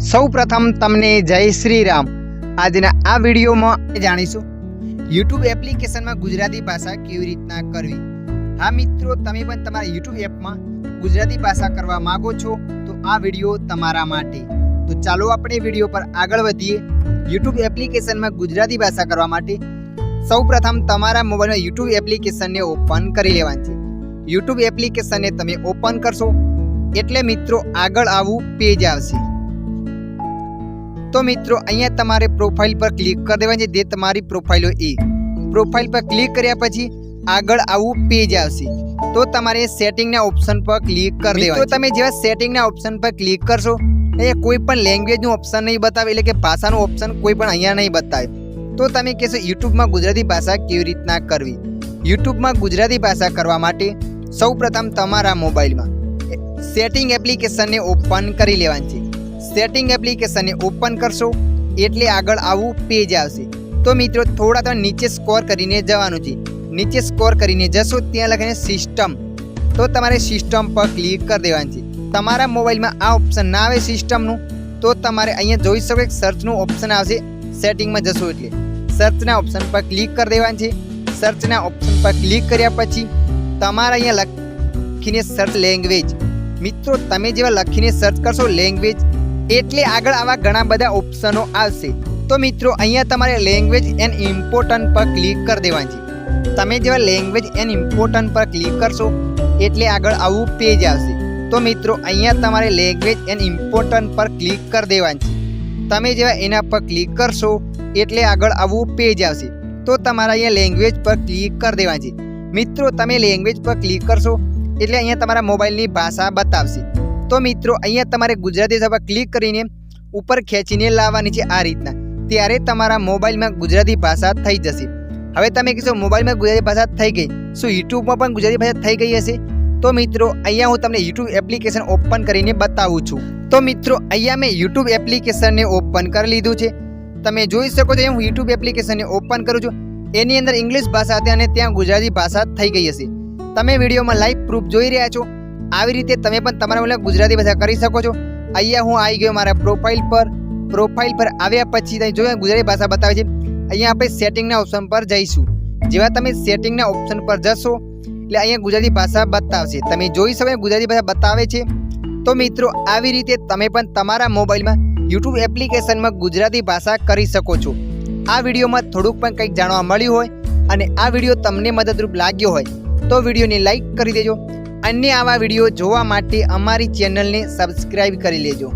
સૌપ્રથમ તમને જય શ્રી રામ। આજના આ વિડીયોમાં જાણીશું YouTube એપ્લિકેશનમાં ગુજરાતી ભાષા કેવી રીતના કરવી। હા મિત્રો, તમે પણ તમારા YouTube એપમાં ગુજરાતી ભાષા કરવા માંગો છો તો આ વિડીયો તમારા માટે। તો ચાલો આપણે વિડીયો પર આગળ વધીએ। YouTube એપ્લિકેશનમાં ગુજરાતી ભાષા કરવા માટે સૌપ્રથમ તમારા મોબાઈલમાં YouTube એપ્લિકેશનને ઓપન કરી લેવાનું છે। YouTube એપ્લિકેશનને તમે ઓપન કરશો એટલે મિત્રો આગળ આવું પેજ આવશે। तो मित्रों अहींया तमारे प्रोफाइल पर क्लिक कर देवानी जे तमारी प्रोफाइल होय ए प्रोफाइल पर क्लिक कर्या पछी आगळ आवुं पेज आवशे। तो तमारे सेटिंग ना ऑप्शन पर क्लिक कर देवानुं। तो तमे जेवा सेटिंग ना ऑप्शन पर क्लिक करशो ए कोई पण लैंग्वेज नो ऑप्शन नहीं बतावे, એટલે કે ભાષાનો ઓપ્શન કોઈ પણ અહીંયા નહીં બતાવે। તો તમે કહેશો YouTube માં ગુજરાતી ભાષા કેવી રીતના કરવી। YouTube માં ગુજરાતી ભાષા કરવા માટે સૌપ્રથમ તમારા મોબાઈલમાં સેટિંગ એપ્લિકેશનને ઓપન કરી લેવાની છે। सेटिंग एप्लिकेशन ने ओपन करशो एटले आगळ आवुं पेज आवशे। तो मित्रों थोड़ा तो नीचे स्क्रॉल करीने जवानुं छे। नीचे स्क्रॉल करीने जशो त्यां लखीने सिस्टम, तो तमारे सिस्टम पर क्लिक कर देवानुं छे। तमारा मोबाइल में आ ऑप्शन ना आवे सिस्टमनुं तो तमारे अहींया जोई शको सर्चनुं ऑप्शन आवशे। सेटिंग में जशो एटले सर्चना ऑप्शन पर क्लिक कर देवानुं छे। सर्चना ऑप्शन पर क्लिक कर्या पछी तमारे अहींया लखीने सर्च लैंग्वेज। मित्रों तमे जेवा लखीने सर्च करशो लैंग्वेज एटले आगळ आवा घणा बधा ऑप्शनो आवशे। तो मित्रों अहींया तमारे लैंग्वेज एंड इम्पोर्टન્ટ पर क्लिक कर देवानुं छे। तमे जेवा लैंग्वेज एंड इम्पोर्टન્ટ पर क्लिक करशो एटले आगळ आवुं पेज आवशे। तो मित्रों अहींया तमारे लैंग्वेज एंड इम्पोर्टન્ટ पर क्लिक कर देवानुं छे। तमे जेवा एना पर क्लिक करशो एटले आगळ आवुं पेज आवशे। तो तमारे अहींया लैंग्वेज पर क्लिक कर देवानुं छे। मित्रों तमे लैंग्वेज पर क्लिक करशो एटले अहींया तमारा मोबाइलनी भाषा बतावशे। तो मित्रों अहींया तमारे गुजराती भाषा पर क्लिक करीने ऊपर खेंचीने लाववानी छे। आ रीतना त्यारे तमारा मोबाइल में गुजराती भाषा थई जशे। हवे तमे कहो मोबाइल में गुजराती भाषा थई गई, शुं यूट्यूब में पण गुजराती भाषा थई गई हशे? तो मित्रों अहींया हूँ तमने यूट्यूब एप्लिकेशन ओपन करीने बतावुं छुं। तो मित्रों अहींया मैं यूट्यूब एप्लिकेशन ने ओपन कर लीधुं छे। तमे जोई शको छो हूँ यूट्यूब एप्लिकेशन ने ओपन करूँ छुं। एनी अंदर इंग्लिश भाषा हती अने त्यां गुजराती भाषा थई गई हशे। तमे विडियो में लाइव प्रूफ जोई रह्या छो। આવી રીતે તમે પણ તમારા મોબાઈલમાં ગુજરાતી ભાષા કરી શકો છો। અહીંયા હું આવી ગયો મારા પ્રોફાઇલ પર આવ્યા પછી તમે જો ગુજરાતી ભાષા બતાવે છે। અહીંયા આપણે સેટિંગના ઓપ્શન પર જઈશું। જેવા તમે સેટિંગના ઓપ્શન પર જશો એટલે અહીંયા ગુજરાતી ભાષા બતાવશે। તમે જોઈ શકો ગુજરાતી ભાષા બતાવે છે। તો મિત્રો આવી રીતે તમે પણ તમારા મોબાઈલમાં YouTube એપ્લિકેશનમાં ગુજરાતી ભાષા કરી શકો છો। આ વિડીયોમાં થોડુંક પણ કંઈક જાણવા મળ્યું હોય અને આ વિડીયો તમને મદદરૂપ લાગ્યો હોય તો વિડીયોને લાઈક કરી દેજો। अन्य आवा वीडियो जोवा माटे अमारी चेनल ने सब्सक्राइब करी लेजो।